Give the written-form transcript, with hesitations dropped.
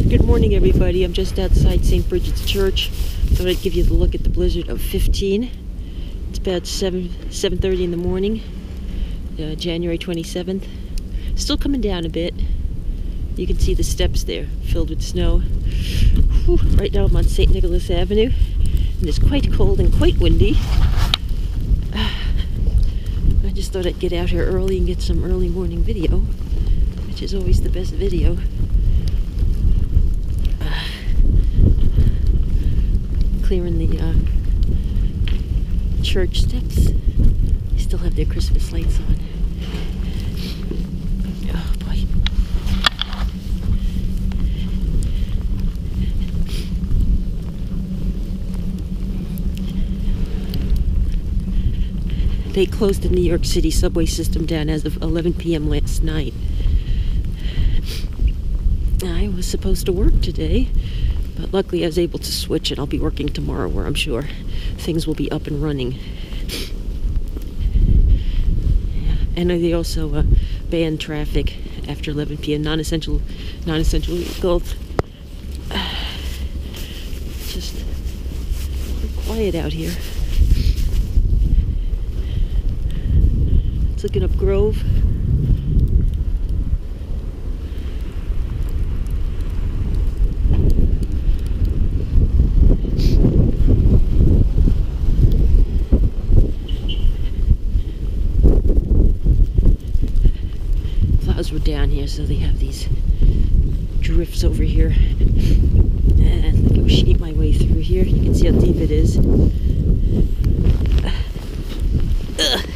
Good morning, everybody. I'm just outside St. Brigid's Church. Thought I'd give you the look at the blizzard of 15. It's about 7:30 in the morning, January 27th. Still coming down a bit. You can see the steps there filled with snow. Whew. Right now I'm on St. Nicholas Avenue, and it's quite cold and quite windy. I just thought I'd get out here early and get some early morning video, which is always the best video. Clearing the church steps. They still have their Christmas lights on. Oh boy. They closed the New York City subway system down as of 11 p.m. last night. I was supposed to work today, but luckily I was able to switch, and I'll be working tomorrow, where I'm sure things will be up and running. Yeah. And they also banned traffic after 11 p.m. Non-essential vehicles. Just quiet out here. It's looking up Grove. Clouds were down here, so they have these drifts over here. And let me sheet my way through here. You can see how deep it is. Ugh.